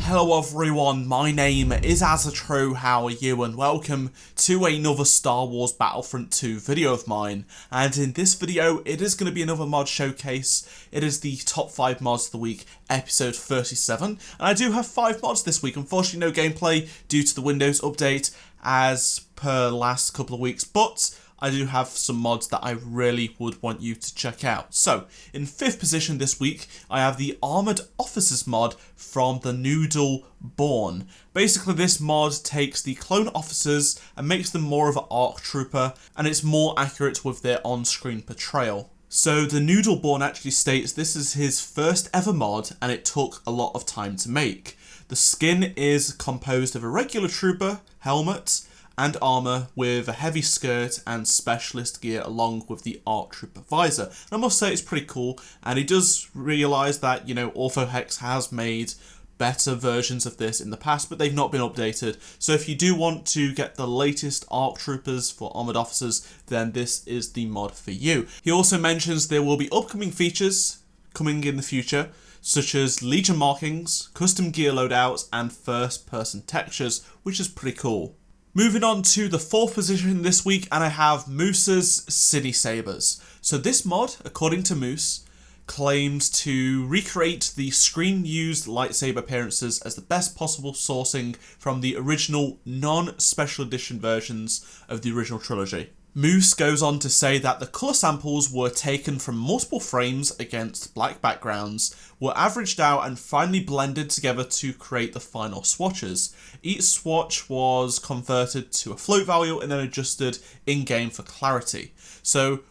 Hello everyone, my name is AZZATRU, how are you, and welcome to another Star Wars Battlefront 2 video of mine. And in this video, it is going to be another mod showcase. It is the top 5 mods of the week, episode 37. And I do have 5 mods this week, unfortunately no gameplay due to the Windows update as per last couple of weeks, but I do have some mods that I really would want you to check out. So, in 5th position this week, I have the Armored Officers mod from the Noodle Born. Basically, this mod takes the clone officers and makes them more of an ARC trooper, and it's more accurate with their on-screen portrayal. So, the Noodle Born actually states this is his first ever mod, and it took a lot of time to make. The skin is composed of a regular trooper, helmet, and armour with a heavy skirt and specialist gear along with the ARC Trooper visor. And I must say it's pretty cool, and he does realise that, OrthoHex has made better versions of this in the past, but they've not been updated. So if you do want to get the latest ARC Troopers for Armoured Officers, then this is the mod for you. He also mentions there will be upcoming features coming in the future, such as Legion markings, custom gear loadouts, and first-person textures, which is pretty cool. Moving on to the 4th position this week, and I have Moose's CineSabers. So this mod, according to Moose, claims to recreate the screen-used lightsaber appearances as the best possible sourcing from the original non-special edition versions of the original trilogy. Moose goes on to say that the colour samples were taken from multiple frames against black backgrounds, were averaged out and finally blended together to create the final swatches. Each swatch was converted to a float value and then adjusted in-game for clarity. So,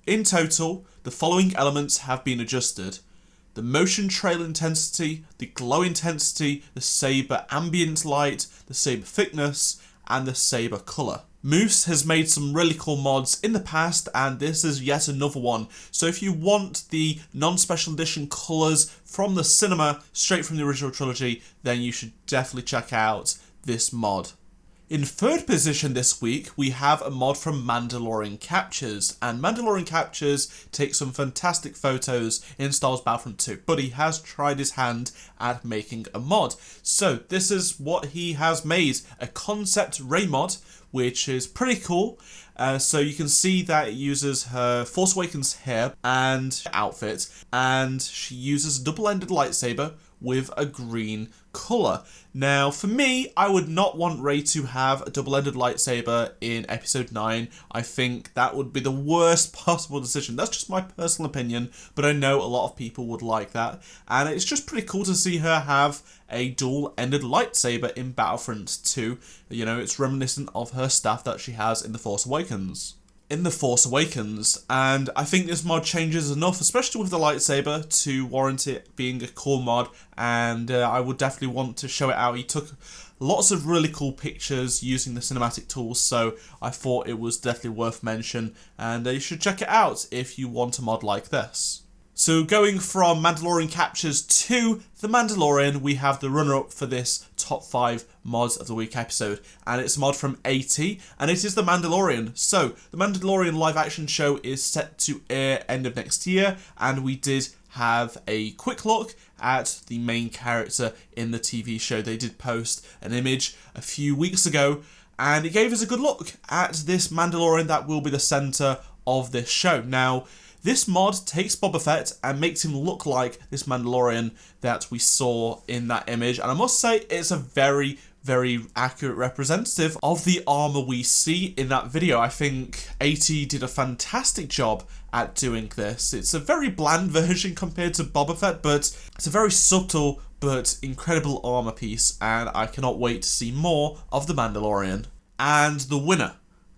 in total, the following elements have been adjusted: the motion trail intensity, the glow intensity, the saber ambient light, the saber thickness, and the saber colour. Moose has made some really cool mods in the past, and this is yet another one. So if you want the non-special edition colours from the cinema, straight from the original trilogy, then you should definitely check out this mod. In 3rd position this week, we have a mod from Mandalorian Captures, and Mandalorian Captures takes some fantastic photos in Star Wars Battlefront 2, but he has tried his hand at making a mod. So this is what he has made, a concept Rey mod, which is pretty cool. So you can see that it uses her Force Awakens hair and outfit, and she uses a double-ended lightsaber with a green colour. Now, for me, I would not want Rey to have a double-ended lightsaber in Episode 9. I think that would be the worst possible decision. That's just my personal opinion, but I know a lot of people would like that. And it's just pretty cool to see her have a dual-ended lightsaber in Battlefront 2. It's reminiscent of her staff that she has in The Force Awakens. And I think this mod changes enough, especially with the lightsaber, to warrant it being a cool mod, and I would definitely want to show it out. He took lots of really cool pictures using the cinematic tools, so I thought it was definitely worth mention, and you should check it out if you want a mod like this. So going from Mandalorian Captures to The Mandalorian, we have the runner-up for this top 5 mods of the week episode, and it's a mod from AT, and it is The Mandalorian. So, The Mandalorian live-action show is set to air end of next year, and we did have a quick look at the main character in the TV show. They did post an image a few weeks ago, and it gave us a good look at this Mandalorian that will be the centre of this show. Now, this mod takes Boba Fett and makes him look like this Mandalorian that we saw in that image. And I must say, it's a very, very accurate representative of the armour we see in that video. I think AT did a fantastic job at doing this. It's a very bland version compared to Boba Fett, but it's a very subtle but incredible armour piece. And I cannot wait to see more of the Mandalorian. And the winner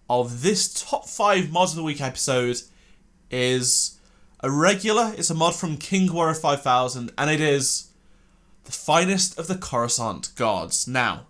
of this top 5 mods of the week episode is a regular. It's a mod from King Warrior 5000, and it is the finest of the Coruscant Guards. Now,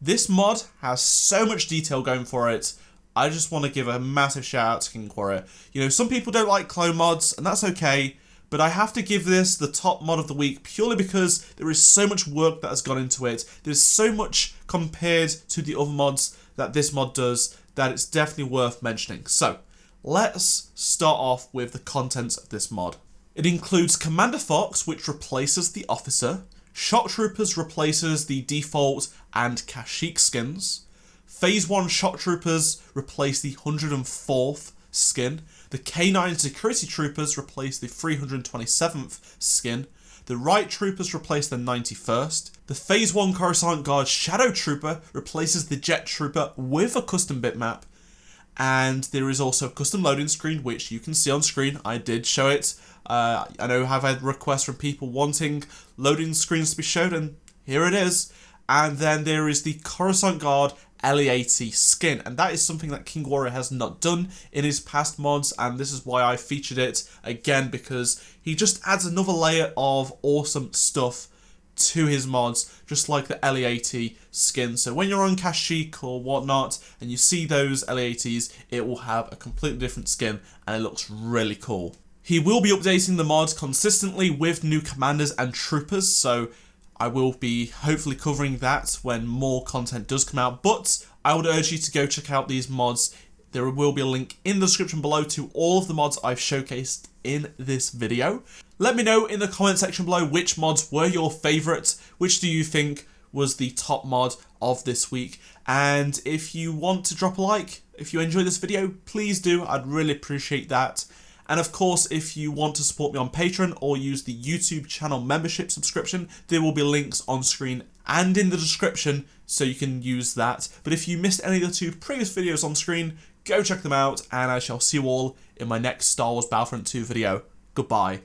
this mod has so much detail going for it. I just want to give a massive shout out to King Warrior. Some people don't like clone mods, and that's okay, but I have to give this the top mod of the week purely because there is so much work that has gone into it. There's so much compared to the other mods that this mod does that it's definitely worth mentioning. So, let's start off with the contents of this mod. It includes Commander Fox, which replaces the officer, Shock Troopers replaces the default and Kashyyyk skins. Phase 1 Shock Troopers replace the 104th skin. The K9 Security Troopers replace the 327th skin. The Right Troopers replace the 91st. The Phase 1 Coruscant Guards Shadow Trooper replaces the Jet Trooper with a custom bitmap. And there is also a custom loading screen, which you can see on screen. I did show it. I know I've had requests from people wanting loading screens to be showed, and here it is. And then there is the Coruscant Guard LE80 skin, and that is something that King Warrior has not done in his past mods, and this is why I featured it again, because he just adds another layer of awesome stuff to his mods, just like the LE80 skin. So when you're on Kashyyyk or whatnot and you see those LE80s, it will have a completely different skin and it looks really cool. He will be updating the mod consistently with new commanders and troopers, so I will be hopefully covering that when more content does come out, but I would urge you to go check out these mods. There will be a link in the description below to all of the mods I've showcased in this video. Let me know in the comment section below which mods were your favourite, which do you think was the top mod of this week, and if you want to drop a like, if you enjoyed this video, please do, I'd really appreciate that. And of course, if you want to support me on Patreon or use the YouTube channel membership subscription, there will be links on screen and in the description, so you can use that. But if you missed any of the two previous videos on screen, go check them out, and I shall see you all in my next Star Wars Battlefront 2 video. Goodbye.